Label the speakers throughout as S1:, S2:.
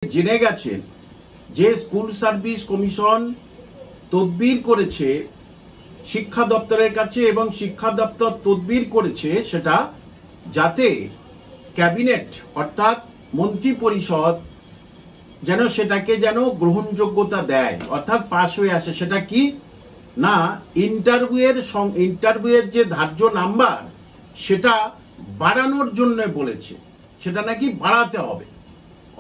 S1: জেনে গেছেন যে স্কুল সার্ভিস কমিশন তদবির করেছে শিক্ষা দপ্তরের কাছে এবং শিক্ষা দপ্তর তদবির করেছে সেটা যাতে ক্যাবিনেট অর্থাৎ মন্ত্রী পরিষদ যেন সেটাকে যেন গ্রহণযোগ্যতা দেয় অর্থাৎ পাশ হয়ে আসে। সেটা কি না, ইন্টারভিউয়ের যে ধার্য নাম্বার সেটা বাড়ানোর জন্য বলেছে, সেটা নাকি বাড়াতে হবে।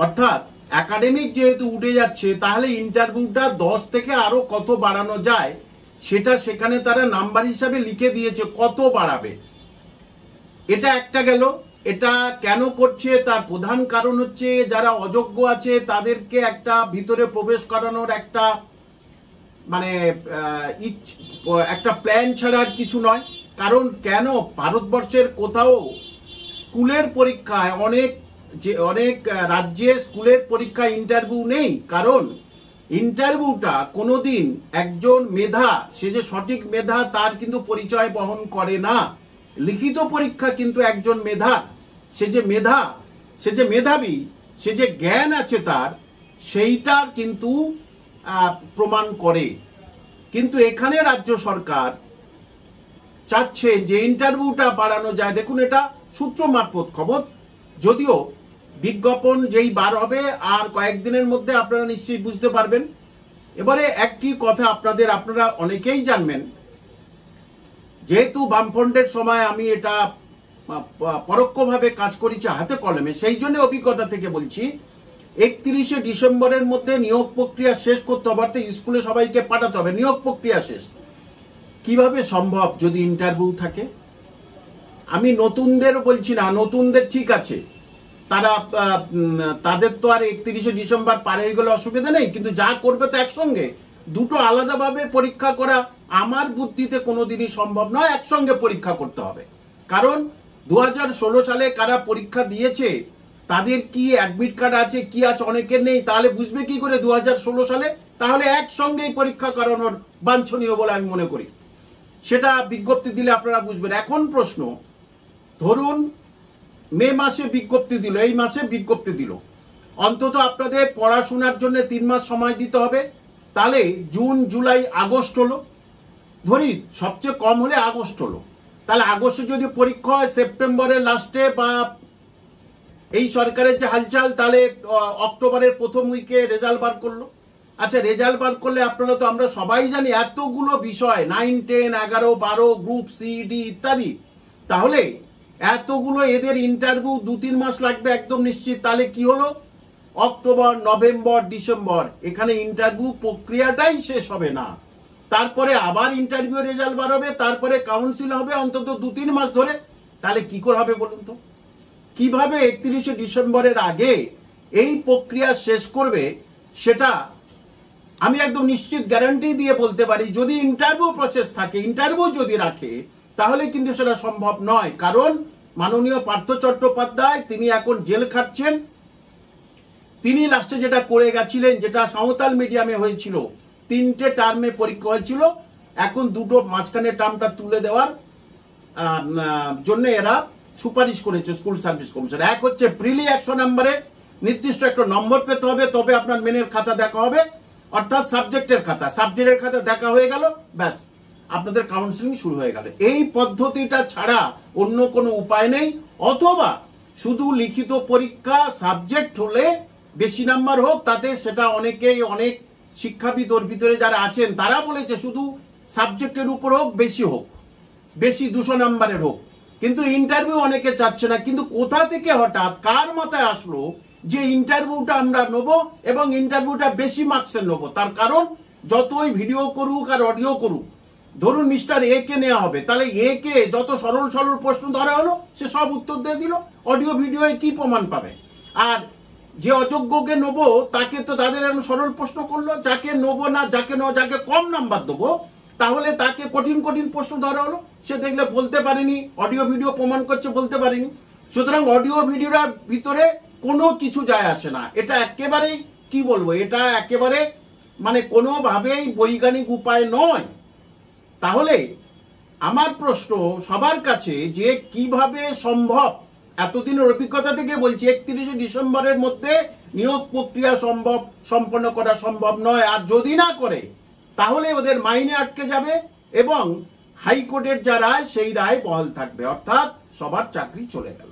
S1: অর্থাৎ একাডেমিক যেহেতু উঠে যাচ্ছে তাহলে ইন্টারভিউটা 10 থেকে আরো কত বাড়ানো যায় সেটা সেখানে তারা নাম্বার হিসাবে লিখে দিয়েছে, কত বাড়াবে। এটা একটা গেল। এটা কেন করছে তার প্রধান কারণ হচ্ছে যারা অযোগ্য আছে তাদেরকে একটা ভিতরে প্রবেশ করানোর একটা একটা প্ল্যান ছাড়া আর কিছু নয়। কারণ কেন ভারতবর্ষের কোথাও স্কুলের পরীক্ষায় অনেক রাজ্যে স্কুলের পরীক্ষা ইন্টারভিউ নেই। কারণ ইন্টারভিউটা কোনোদিন একজন মেধা, সে যে সঠিক মেধা তার কিন্তু পরিচয় বহন করে না। লিখিত পরীক্ষা কিন্তু একজন মেধা, সে যে মেধাবী, সে যে জ্ঞান আছে তার, সেইটার কিন্তু প্রমাণ করে। কিন্তু এখানে রাজ্য সরকার চাচ্ছে যে ইন্টারভিউটা বাড়ানো যায়। দেখুন, এটা সূত্র মারফত খবর, যদিও বিজ্ঞাপন যেই বার হবে আর কয়েকদিনের মধ্যে আপনারা নিশ্চয়ই বুঝতে পারবেন। এবারে একটি কথা আপনারা অনেকেই জানবেন, যেহেতু বামফ্রন্টের সময় আমি এটা পরোক্ষভাবে কাজ করেছি হাতে কলমে, সেই জন্য অভিজ্ঞতা থেকে বলছি, 31শে ডিসেম্বরের মধ্যে নিয়োগ প্রক্রিয়া শেষ করতে হবে, অর্থাৎ স্কুলে সবাইকে পাঠাতে হবে। নিয়োগ প্রক্রিয়া শেষ কিভাবে সম্ভব যদি ইন্টারভিউ থাকে? আমি নতুনদের বলছি না, নতুনদের ঠিক আছে, তাদের তো আর 31শে ডিসেম্বর পার হয়ে গেলে অসুবিধা নেই, কিন্তু যা করবে তো একসঙ্গে। দুটো আলাদাভাবে পরীক্ষা করা আমার বুদ্ধিতে কোনোদিনই সম্ভব নয়। একসঙ্গে পরীক্ষা করতে হবে। কারণ 2016 সালে কারা পরীক্ষা দিয়েছে তাদের কি অ্যাডমিট কার্ড আছে, কি আছে, অনেকের নেই। তাহলে বুঝবে কি করে 2016 সালে? তাহলে একসঙ্গেই পরীক্ষা করানোর বাঞ্ছনীয় বলে আমি মনে করি। সেটা বিজ্ঞপ্তি দিলে আপনারা বুঝবেন। এখন প্রশ্ন, ধরুন মে মাসে বিজ্ঞপ্তি দিল, এই মাসে বিজ্ঞপ্তি দিল, অন্তত আপনাদের পড়াশোনার জন্য 3 মাস সময় দিতে হবে। তাহলে জুন, জুলাই, আগস্ট হলো, ধরি সবচেয়ে কম হলে আগস্ট হলো। তাহলে আগস্টে যদি পরীক্ষা হয় সেপ্টেম্বরের লাস্টে বা এই সরকারের যে হালচাল, তাহলে অক্টোবরের প্রথম উইকে রেজাল্ট বার করলো। আচ্ছা, রেজাল্ট বার করলে আপনারা তো আমরা সবাই জানি এতগুলো বিষয়, 9, 10, 11, 12, গ্রুপ সি, ডি ইত্যাদি, তাহলে এতগুলো এদের ইন্টারভিউ 2-3 মাস লাগবে একদম নিশ্চিত। তাহলে কি হলো, অক্টোবর, নভেম্বর, ডিসেম্বর, এখানে ইন্টারভিউ প্রক্রিয়াটাই শেষ হবে না। তারপরে আবার ইন্টারভিউ রেজাল্ট বার হবে, তারপরে কাউন্সিল হবে অন্তত 2-3 মাস ধরে। তাহলে কি করে হবে বলুন তো? কিভাবে 31শে ডিসেম্বরের আগে এই প্রক্রিয়া শেষ করবে সেটা আমি একদম নিশ্চিত গ্যারান্টি দিয়ে বলতে পারি। যদি ইন্টারভিউ প্রসেস থাকে, ইন্টারভিউ যদি রাখে, তাহলে কিন্তু সেটা সম্ভব নয়। কারণ মাননীয় পার্থ চট্টোপাধ্যায় তিনি এখন জেল খাটছেন। তিনি লাস্টে যেটা করে গেছিলেন, যেটা সাঁওতাল মিডিয়ামে হয়েছিল, 3টে টার্মে পরীক্ষা হয়েছিল, এখন 2টো মাঝখানে টার্মটা তুলে দেওয়ার জন্য এরা সুপারিশ করেছে স্কুল সার্ভিস কমিশন। এক হচ্ছে প্রিলি 100 নম্বরে নির্দিষ্ট একটা নম্বর পেতে হবে, তবে আপনার মেনের খাতা দেখা হবে, অর্থাৎ সাবজেক্টের খাতা দেখা হয়ে গেল, ব্যাস আপনাদের কাউন্সিলিং শুরু হয়ে গেল। এই পদ্ধতিটা ছাড়া অন্য কোনো উপায় নেই। অথবা শুধু লিখিত পরীক্ষা, সাবজেক্ট হলে বেশি নাম্বার হোক, তাতে সেটা অনেক শিক্ষাবিদ ওর ভিতরে যারা আছেন তারা বলেছে শুধু সাবজেক্টের উপর হোক, বেশি 200 নাম্বারের হোক। কিন্তু ইন্টারভিউ অনেকে চাচ্ছে না। কিন্তু কোথা থেকে হঠাৎ কার মাথায় আসলো যে ইন্টারভিউটা আমরা নেবো এবং ইন্টারভিউটা বেশি মার্কসের নেবো? তার কারণ যতই ভিডিও করুক আর অডিও করুক, ধরুন মিস্টার এ কে নেওয়া হবে, তাহলে এ কে যত সরল প্রশ্ন ধরা হলো সে সব উত্তর দিয়ে দিল, অডিও ভিডিওয় কি প্রমাণ পাবে? আর যে অযোগ্যকে নেবো তাকে তো তাদের এরকম সরল প্রশ্ন করলো, যাকে নেবো না, যাকে কম নাম্বার দেবো তাহলে তাকে কঠিন প্রশ্ন ধরা হলো, সে দেখলে বলতে পারেনি, অডিও ভিডিও প্রমাণ করছে বলতে পারেনি। সুতরাং অডিও ভিডিওর ভিতরে কোনো কিছু যায় আসে না। এটা একেবারেই কি বলবো, এটা একেবারে কোনোভাবেই বৈজ্ঞানিক উপায় নয়। তাহলে আমার প্রশ্ন সবার কাছে যে কিভাবে সম্ভব, এতদিনের অভিজ্ঞতা থেকে বলছি, 31শে ডিসেম্বরের মধ্যে নিয়োগ প্রক্রিয়া সম্পন্ন করা সম্ভব নয়। আর যদি না করে তাহলে ওদের মাইনে আটকে যাবে এবং হাইকোর্টের যা রায় সেই রায় বহাল থাকবে, অর্থাৎ সবার চাকরি চলে গেল।